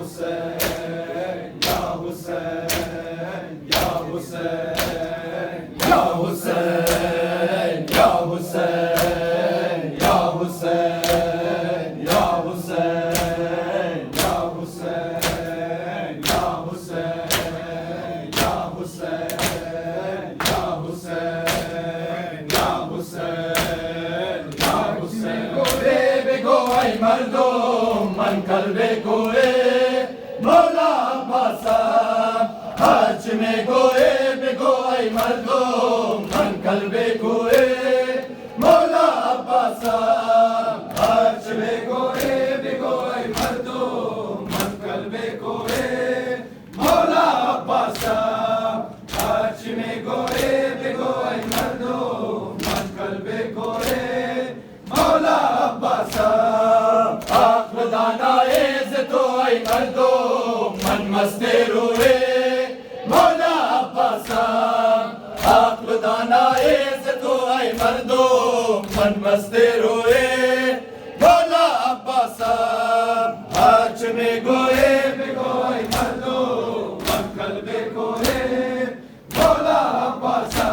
हुसैन या हुसैन या हुसैन या हुसैन या हुसैन या हुसैन या हुसैन या हुसैन या हुसैन या हुसैन या हुसैन या हुसैन या हुसैन गोरे बेगोई मर्दोम मन कल्बे गोए मौला अब्बासा हज में गोए बेगोई मर्दोम मन कल्बे गोए मौला अब्बासा हज में गोए बेगोई मर्दोम मन कल्बे गोए मौला अब्बासा हज में गोए बेगोई मर्दोम मन कल्बे गोए मौला अब्बासा मर्दो मन मस्ते रोए मौला अब्बासा आक़ल दाना तो आई मर्दो मन मस्ते रोए मौला अब्बासा हज में गोए बेगोई मर्दो मन कल्बे गोए मौला अब्बासा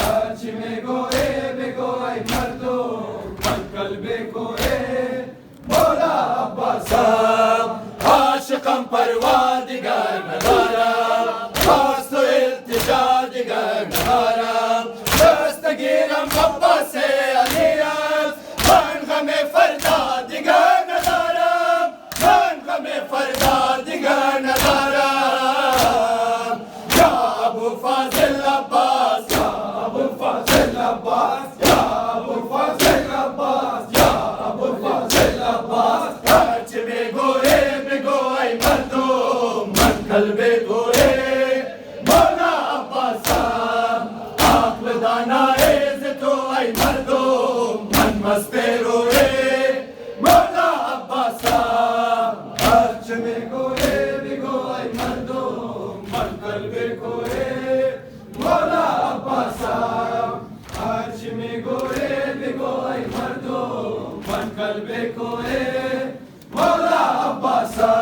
हज में गोए बेगोई मर्दो मन कल्बे गोए मौला अब्बासा आशिक़म परवादिगार नज़ारा खास इल्तिजा दिगर नज़ारा दस्तगीरम अब्बास अलियास मन गमे फरदा दिगर नज़ारा मन गमे फरदा दिगर नज़ारा या अबू फाज़िल अब्बास या अबू फाज़िल अब्बास या अबू फाज़िल अब्बास या अबू फाज़िल अब्बास हज में गोए बेगोई मर्दो मन कल्बे गोए मौला अब्बासा आक़ल दाना तो आई मर्दो मन मस्ते रोए मौला अब्बासा हज में गोए बेगोई मर्दो मन कल्बे गोए मौला अब्बासा हज में गोए बेगोई मर्दो मन कल्बे गोए मौला अब्बासा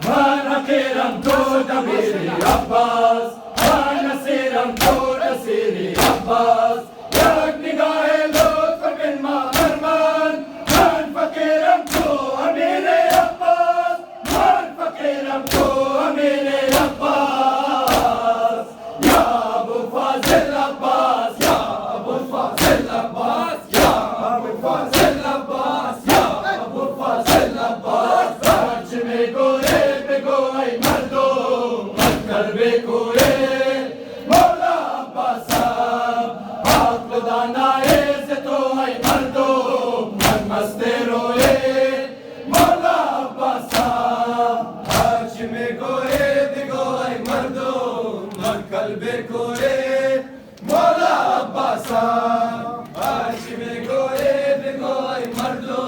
मन अकीरम तो दबीरी अब्बास मन नसीरम तो नसीरी अब्बास यक निगाहे लुत्फ बिन माहरमान मन फकीरम तो अमीर अब्बास मन फकीरम तो अमीर अब्बास या अबू फाज़िल अब्बास या अबू फाज़िल अब्बास या अबू फाज़िल अब्बास या अबू फाज़िल अब्बास हज में गोए बेगोई मर्दो मन कल्बे गोए मौला अब्बासा आक़ल दाना तो आई मर्दो मन मस्ते रोए मौला अब्बासा हज में गोए बेगोई मर्दो मन कल्बे गोए मौला अब्बासा हज में गोए बेगोई मर्दो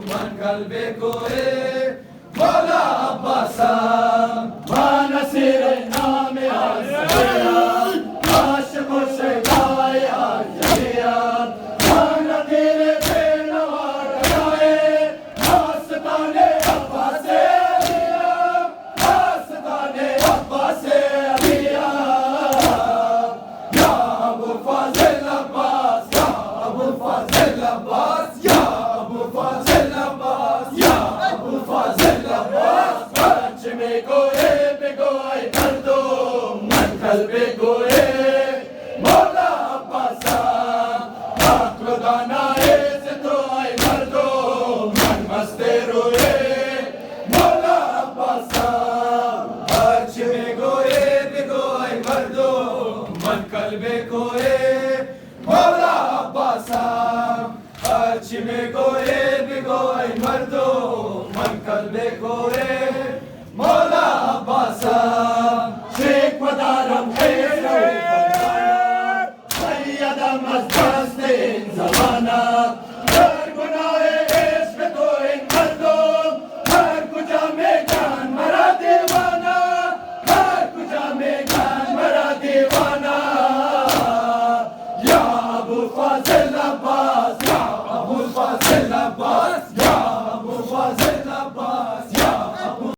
मन कल्बे गोए मौला अब्बासा मान नसीर नाम आशिक़ शैदाए आजमिया मान तेरे बेनवा गवाए आस्ताने अब्बास अलिया आस्ताने अब्बास अलिया या अबू फाज़िल अब्बास या अबू फाज़िल अब्बास या अबू फाज़िल अब्बास या अबू फाज़िल अब्बास हज में गोए बेगोई मर्दो मन कल्बे गोए मौला अब्बासा आक़ल दाना तो आई मर्दो मन मस्ते रोए मौला अब्बासा हज में गोए बेगोई मर्दो मन कल्बे गोए मौला अब्बासा हज में गोए बेगोई मर्दो मन कल्बे गोए मौला अब्बासा।